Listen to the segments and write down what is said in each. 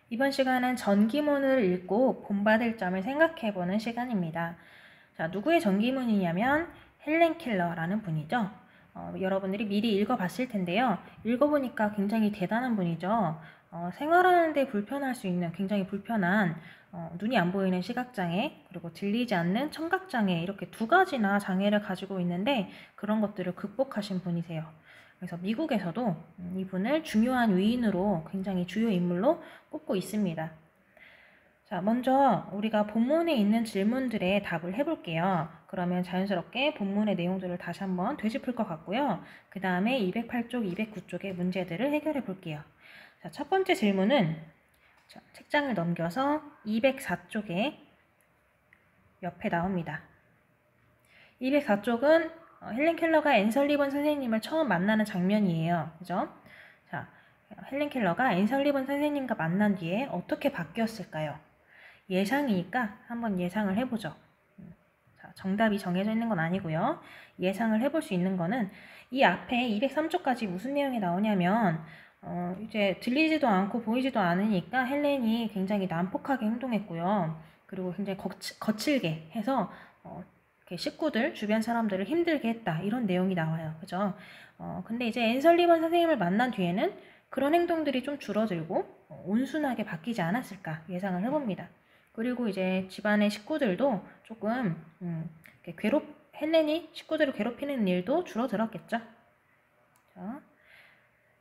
이번 시간은 전기문을 읽고 본받을 점을 생각해보는 시간입니다. 자, 누구의 전기문이냐면 헬렌 켈러라는 분이죠. 여러분들이 미리 읽어봤을 텐데요. 읽어보니까 굉장히 대단한 분이죠. 생활하는데 불편할 수 있는 굉장히 불편한 눈이 안 보이는 시각장애, 그리고 들리지 않는 청각장애, 이렇게 두 가지나 장애를 가지고 있는데 그런 것들을 극복하신 분이세요. 그래서 미국에서도 이분을 중요한 위인으로 굉장히 주요 인물로 꼽고 있습니다. 자, 먼저 우리가 본문에 있는 질문들에 답을 해볼게요. 그러면 자연스럽게 본문의 내용들을 다시 한번 되짚을 것 같고요. 그 다음에 208쪽, 209쪽의 문제들을 해결해 볼게요. 자, 첫 번째 질문은 책장을 넘겨서 204쪽에 옆에 나옵니다. 204쪽은 헬렌 켈러가 앤 설리번 선생님을 처음 만나는 장면이에요. 그죠? 자, 헬렌 켈러가 앤 설리번 선생님과 만난 뒤에 어떻게 바뀌었을까요? 예상이니까 한번 예상을 해보죠. 자, 정답이 정해져 있는 건 아니고요. 예상을 해볼 수 있는 거는 이 앞에 203쪽까지 무슨 내용이 나오냐면 이제 들리지도 않고 보이지도 않으니까 헬렌이 굉장히 난폭하게 행동했고요. 그리고 굉장히 거칠게 해서 이렇게 식구들, 주변 사람들을 힘들게 했다. 이런 내용이 나와요. 그죠? 근데 이제 앤 설리번 선생님을 만난 뒤에는 그런 행동들이 좀 줄어들고 온순하게 바뀌지 않았을까 예상을 해봅니다. 그리고 이제 집안의 식구들도 조금 헬렌이 식구들을 괴롭히는 일도 줄어들었겠죠.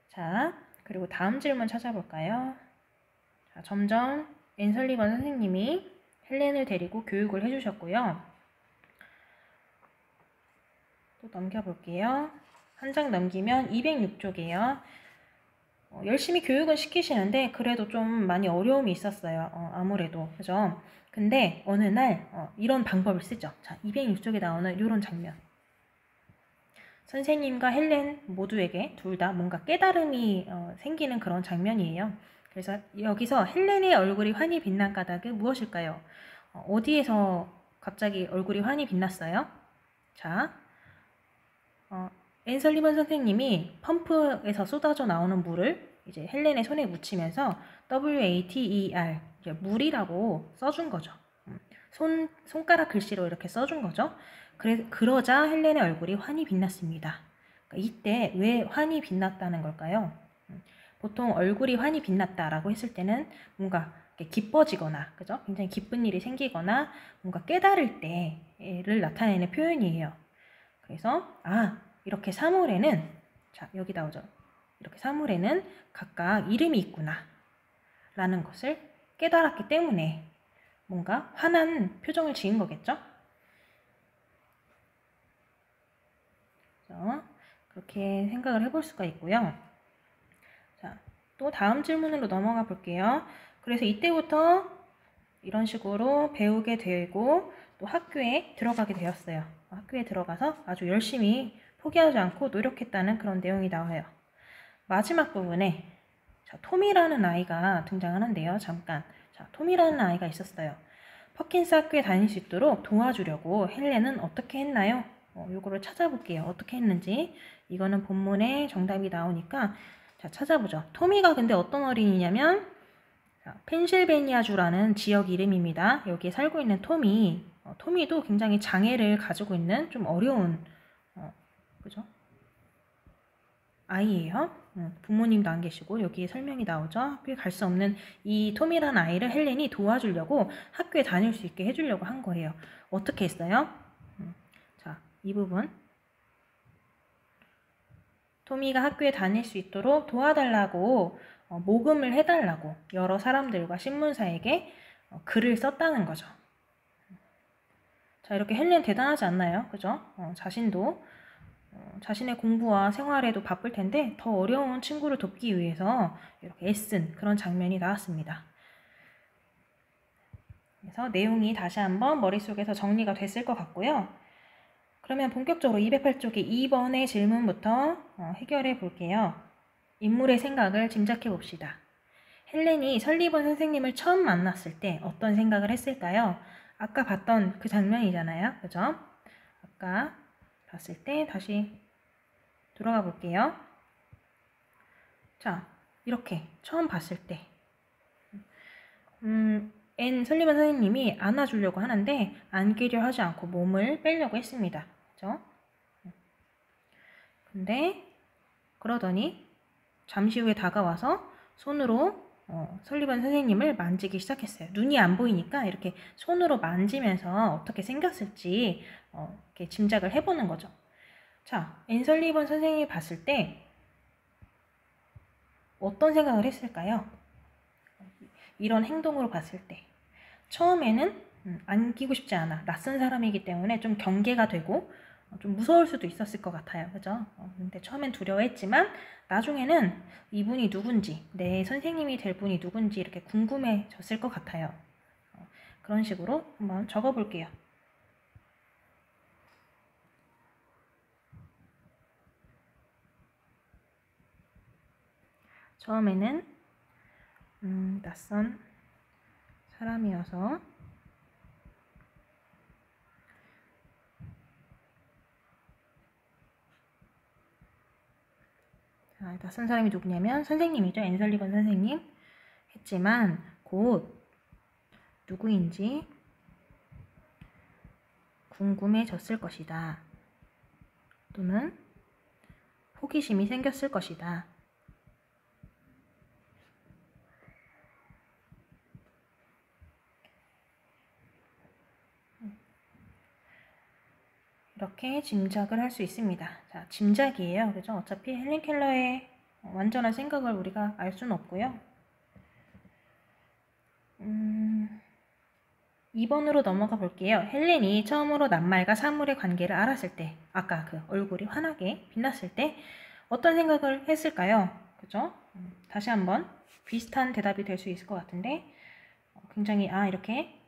자, 그리고 다음 질문 찾아볼까요? 자, 점점 앤 설리번 선생님이 헬렌을 데리고 교육을 해주셨고요. 또 넘겨볼게요. 한 장 넘기면 206쪽이에요. 열심히 교육은 시키시는데 그래도 좀 많이 어려움이 있었어요. 아무래도. 그죠? 근데 어느 날 이런 방법을 쓰죠. 자, 206쪽에 나오는 이런 장면. 선생님과 헬렌 모두에게 둘 다 뭔가 깨달음이 생기는 그런 장면이에요. 그래서 여기서 헬렌의 얼굴이 환히 빛난 까닭은 무엇일까요? 어디에서 갑자기 얼굴이 환히 빛났어요? 자, 앤 설리번 선생님이 펌프에서 쏟아져 나오는 물을 이제 헬렌의 손에 묻히면서 WATER, 물이라고 써준 거죠. 손가락 글씨로 이렇게 써준 거죠. 그러자 헬렌의 얼굴이 환히 빛났습니다. 그러니까 이때 왜 환히 빛났다는 걸까요? 보통 얼굴이 환히 빛났다라고 했을 때는 뭔가 기뻐지거나, 그죠? 굉장히 기쁜 일이 생기거나 뭔가 깨달을 때를 나타내는 표현이에요. 그래서 이렇게 사물에는, 자, 여기 나오죠. 이렇게 사물에는 각각 이름이 있구나 라는 것을 깨달았기 때문에 뭔가 환한 표정을 지은 거겠죠? 그렇게 생각을 해볼 수가 있고요. 자, 또 다음 질문으로 넘어가 볼게요. 그래서 이때부터 이런 식으로 배우게 되고 또 학교에 들어가게 되었어요. 학교에 들어가서 아주 열심히 포기하지 않고 노력했다는 그런 내용이 나와요. 마지막 부분에 자, 톰이라는 아이가 등장하는데요. 잠깐. 자, 톰이라는 아이가 있었어요. 퍼킨스 학교에 다닐 수 있도록 도와주려고 헬렌은 어떻게 했나요? 요거를 찾아볼게요. 어떻게 했는지. 이거는 본문에 정답이 나오니까 자, 찾아보죠. 토미가 근데 어떤 어린이냐면 자, 펜실베니아주라는 지역 이름입니다. 여기에 살고 있는 토미도 굉장히 장애를 가지고 있는 좀 어려운 그죠? 아이예요. 부모님도 안 계시고 여기에 설명이 나오죠. 학교에 갈 수 없는 이 톰이라는 아이를 헬렌이 도와주려고 학교에 다닐 수 있게 해주려고 한 거예요. 어떻게 했어요? 자, 이 부분. 토미가 학교에 다닐 수 있도록 도와달라고 모금을 해달라고 여러 사람들과 신문사에게 글을 썼다는 거죠. 자, 이렇게 헬렌 대단하지 않나요? 그죠? 자신도 자신의 공부와 생활에도 바쁠 텐데 더 어려운 친구를 돕기 위해서 이렇게 애쓴 그런 장면이 나왔습니다. 그래서 내용이 다시 한번 머릿속에서 정리가 됐을 것 같고요. 그러면 본격적으로 208쪽의 2번의 질문부터 해결해 볼게요. 인물의 생각을 짐작해 봅시다. 헬렌이 설리번 선생님을 처음 만났을 때 어떤 생각을 했을까요? 아까 봤던 그 장면이잖아요. 그죠? 아까 봤을 때 다시 들어가 볼게요. 자, 이렇게 처음 봤을 때 앤 설리번 선생님이 안아주려고 하는데 안기려 하지 않고 몸을 빼려고 했습니다. 그죠? 근데 그러더니 잠시 후에 다가와서 손으로 설리번 선생님을 만지기 시작했어요. 눈이 안 보이니까 이렇게 손으로 만지면서 어떻게 생겼을지 이렇게 짐작을 해보는 거죠. 자, 앤 설리번 선생님이 봤을 때 어떤 생각을 했을까요? 이런 행동으로 봤을 때 처음에는 안기고 싶지 않아. 낯선 사람이기 때문에 좀 경계가 되고 좀 무서울 수도 있었을 것 같아요. 그죠? 근데 처음엔 두려워했지만 나중에는 이분이 누군지, 내 선생님이 될 분이 누군지 이렇게 궁금해졌을 것 같아요. 그런 식으로 한번 적어볼게요. 처음에는 낯선 사람이어서 낯선 사람이 누구냐면 선생님이죠. 앤 설리번 선생님. 했지만 곧 누구인지 궁금해졌을 것이다. 또는 호기심이 생겼을 것이다. 이렇게 짐작을 할 수 있습니다. 자, 짐작이에요. 그죠? 어차피 헬렌 켈러의 완전한 생각을 우리가 알 수는 없고요. 2번으로 넘어가 볼게요. 헬렌이 처음으로 낱말과 사물의 관계를 알았을 때, 아까 그 얼굴이 환하게 빛났을 때 어떤 생각을 했을까요? 그죠? 다시 한번 비슷한 대답이 될 수 있을 것 같은데 굉장히 이렇게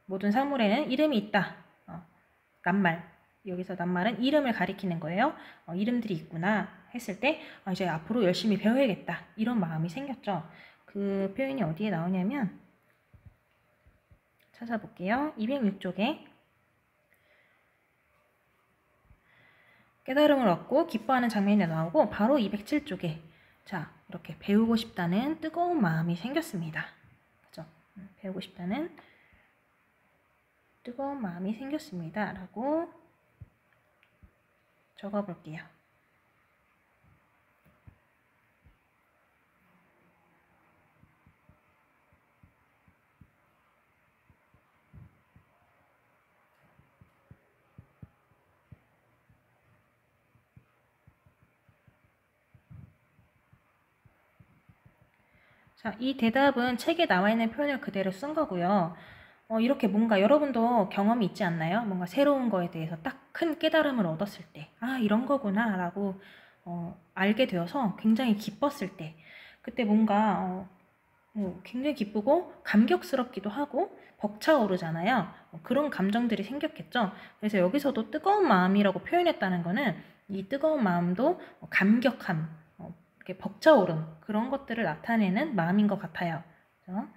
모든 사물에는 이름이 있다. 낱말. 여기서 낱말은 이름을 가리키는 거예요. 이름들이 있구나 했을 때 이제 앞으로 열심히 배워야겠다. 이런 마음이 생겼죠. 그 표현이 어디에 나오냐면 찾아볼게요. 206쪽에 깨달음을 얻고 기뻐하는 장면이 나오고 바로 207쪽에 자 이렇게 배우고 싶다는 뜨거운 마음이 생겼습니다. 그죠? 배우고 싶다는 뜨거운 마음이 생겼습니다. 라고 적어볼게요. 자, 이 대답은 책에 나와 있는 표현을 그대로 쓴 거고요. 이렇게 뭔가 여러분도 경험이 있지 않나요? 뭔가 새로운 거에 대해서 딱 큰 깨달음을 얻었을 때, 이런 거구나 라고 알게 되어서 굉장히 기뻤을 때, 그때 뭔가 굉장히 기쁘고 감격스럽기도 하고 벅차오르잖아요. 그런 감정들이 생겼겠죠. 그래서 여기서도 뜨거운 마음이라고 표현했다는 거는 이 뜨거운 마음도 감격함, 이렇게 벅차오름 그런 것들을 나타내는 마음인 것 같아요. 그렇죠?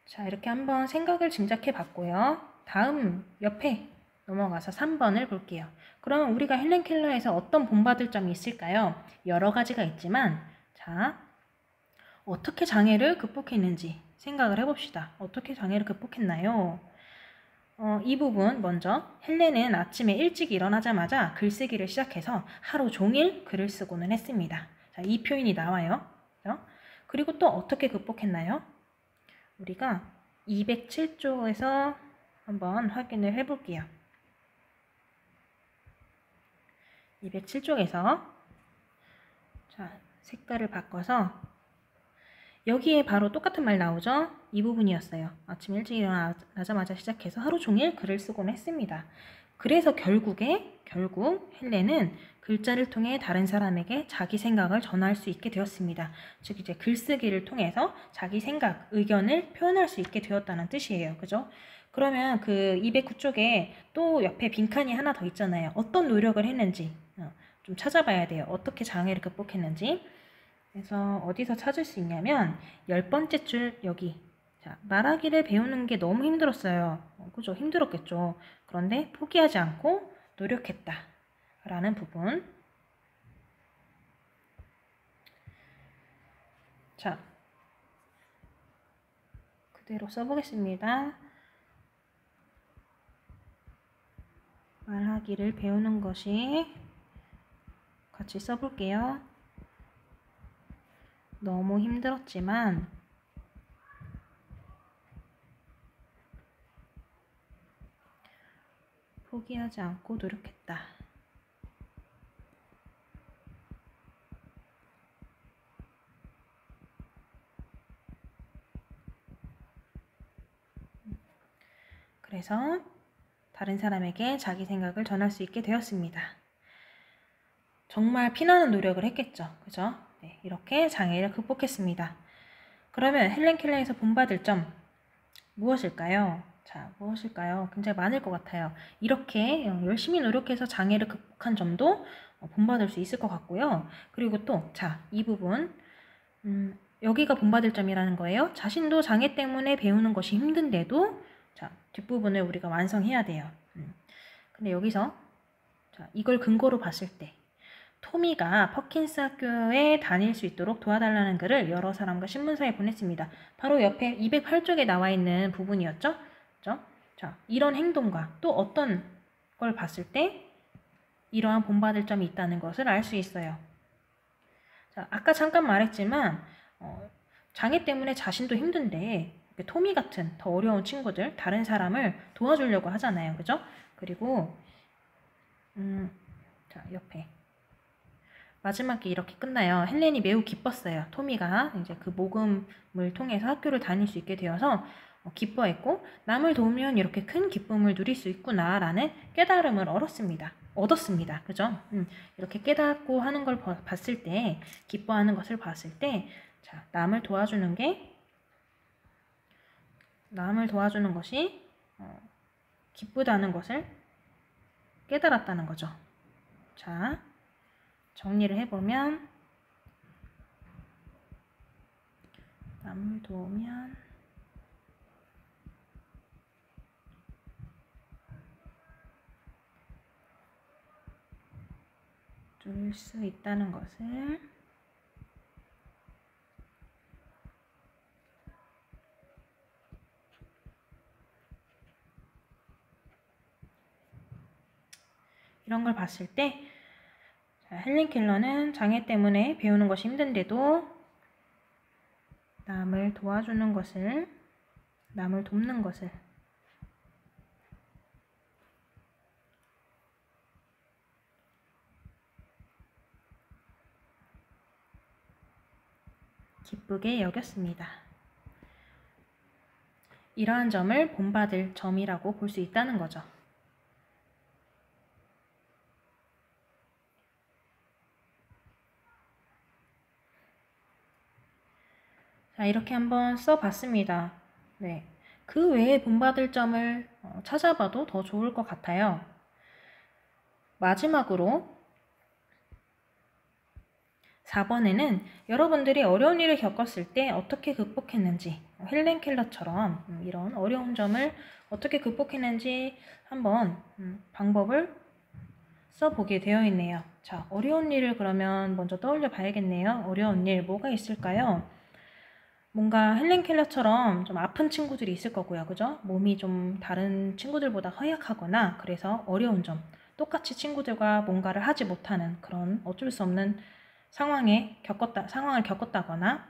자, 이렇게 한번 생각을 짐작해 봤고요. 다음 옆에 넘어가서 3번을 볼게요. 그러면 우리가 헬렌 켈러에서 어떤 본받을 점이 있을까요? 여러 가지가 있지만 자, 어떻게 장애를 극복했는지 생각을 해봅시다. 어떻게 장애를 극복했나요? 이 부분 먼저 헬렌은 아침에 일찍 일어나자마자 글쓰기를 시작해서 하루 종일 글을 쓰고는 했습니다. 자, 이 표현이 나와요. 그리고 또 어떻게 극복했나요? 우리가 207쪽에서 한번 확인을 해볼게요. 207쪽에서 자, 색깔을 바꿔서 여기에 바로 똑같은 말 나오죠? 이 부분이었어요. 아침 일찍 일어나자마자 시작해서 하루 종일 글을 쓰곤 했습니다. 그래서 결국 헬렌은 글자를 통해 다른 사람에게 자기 생각을 전할 수 있게 되었습니다. 즉 이제 글쓰기를 통해서 자기 생각, 의견을 표현할 수 있게 되었다는 뜻이에요. 그죠? 그러면 그 209쪽에 또 옆에 빈칸이 하나 더 있잖아요. 어떤 노력을 했는지 좀 찾아봐야 돼요. 어떻게 장애를 극복했는지. 그래서 어디서 찾을 수 있냐면 10번째 줄 여기. 자, 말하기를 배우는 게 너무 힘들었어요. 그죠? 힘들었겠죠. 그런데 포기하지 않고 노력했다. 라는 부분. 자, 그대로 써보겠습니다. 말하기를 배우는 것이 같이 써볼게요. 너무 힘들었지만 포기하지 않고 노력했다. 그래서 다른 사람에게 자기 생각을 전할 수 있게 되었습니다. 정말 피나는 노력을 했겠죠. 그죠? 네, 이렇게 장애를 극복했습니다. 그러면 헬렌 켈러에서 본받을 점 무엇일까요? 자, 무엇일까요? 굉장히 많을 것 같아요. 이렇게 열심히 노력해서 장애를 극복한 점도 본받을 수 있을 것 같고요. 그리고 또, 자, 이 부분, 여기가 본받을 점이라는 거예요. 자신도 장애 때문에 배우는 것이 힘든데도, 자, 뒷부분을 우리가 완성해야 돼요. 근데 여기서, 자, 이걸 근거로 봤을 때, 토미가 퍼킨스 학교에 다닐 수 있도록 도와달라는 글을 여러 사람과 신문사에 보냈습니다. 바로 옆에 208쪽에 나와 있는 부분이었죠. 그렇죠? 자, 이런 행동과 또 어떤 걸 봤을 때 이러한 본받을 점이 있다는 것을 알 수 있어요. 자, 아까 잠깐 말했지만 장애 때문에 자신도 힘든데 토미 같은 더 어려운 친구들, 다른 사람을 도와주려고 하잖아요. 그죠? 그리고 자, 옆에 마지막에 이렇게 끝나요. 헬렌이 매우 기뻤어요. 토미가 이제 그 모금을 통해서 학교를 다닐 수 있게 되어서 기뻐했고 남을 도우면 이렇게 큰 기쁨을 누릴 수 있구나라는 깨달음을 얻었습니다. 그죠? 이렇게 깨닫고 하는 걸 봤을 때, 기뻐하는 것을 봤을 때, 자, 남을 도와주는 것이 기쁘다는 것을 깨달았다는 거죠. 자, 정리를 해보면 남을 도우면 누릴 수 있다는 것을 이런 걸 봤을 때 헬렌 켈러는 장애 때문에 배우는 것이 힘든데도 남을 돕는 것을 기쁘게 여겼습니다. 이러한 점을 본받을 점이라고 볼 수 있다는 거죠. 자, 이렇게 한번 써봤습니다. 네, 그 외에 본받을 점을 찾아봐도 더 좋을 것 같아요. 마지막으로 4번에는 여러분들이 어려운 일을 겪었을 때 어떻게 극복했는지, 헬렌 켈러처럼 이런 어려운 점을 어떻게 극복했는지 한번 방법을 써보게 되어 있네요. 자, 어려운 일을 그러면 먼저 떠올려 봐야겠네요. 어려운 일 뭐가 있을까요? 뭔가 헬렌 켈러처럼 좀 아픈 친구들이 있을 거고요. 그죠? 몸이 좀 다른 친구들보다 허약하거나 그래서 어려운 점, 똑같이 친구들과 뭔가를 하지 못하는 그런 어쩔 수 없는 상황을 겪었다거나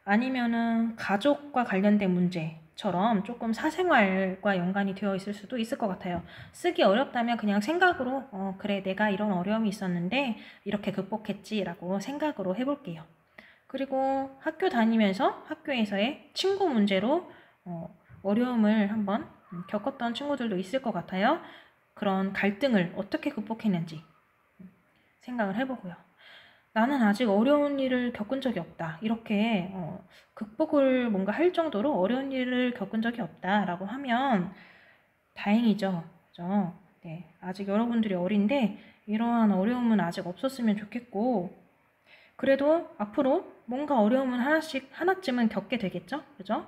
아니면은 가족과 관련된 문제처럼 조금 사생활과 연관이 되어 있을 수도 있을 것 같아요. 쓰기 어렵다면 그냥 생각으로 그래, 내가 이런 어려움이 있었는데 이렇게 극복했지 라고 생각으로 해볼게요. 그리고 학교 다니면서 학교에서의 친구 문제로 어려움을 한번 겪었던 친구들도 있을 것 같아요. 그런 갈등을 어떻게 극복했는지 생각을 해보고요. 나는 아직 어려운 일을 겪은 적이 없다. 이렇게 극복을 뭔가 할 정도로 어려운 일을 겪은 적이 없다라고 하면 다행이죠. 그죠? 네, 아직 여러분들이 어린데 이러한 어려움은 아직 없었으면 좋겠고 그래도 앞으로 뭔가 어려움은 하나쯤은 겪게 되겠죠? 그죠?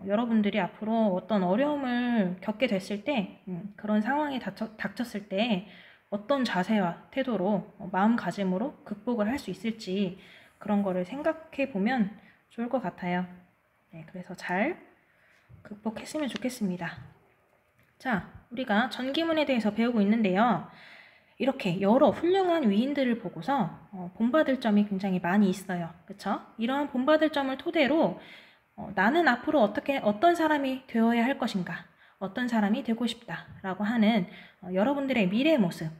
여러분들이 앞으로 어떤 어려움을 겪게 됐을 때 그런 상황이 닥쳤을 때 어떤 자세와 태도로 마음가짐으로 극복을 할 수 있을지 그런 거를 생각해 보면 좋을 것 같아요. 네, 그래서 잘 극복했으면 좋겠습니다. 자, 우리가 전기문에 대해서 배우고 있는데요. 이렇게 여러 훌륭한 위인들을 보고서 본받을 점이 굉장히 많이 있어요. 그쵸? 이러한 본받을 점을 토대로 나는 앞으로 어떤 사람이 되어야 할 것인가, 어떤 사람이 되고 싶다라고 하는 여러분들의 미래의 모습,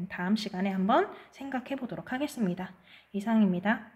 다음 시간에 한번 생각해 보도록 하겠습니다. 이상입니다.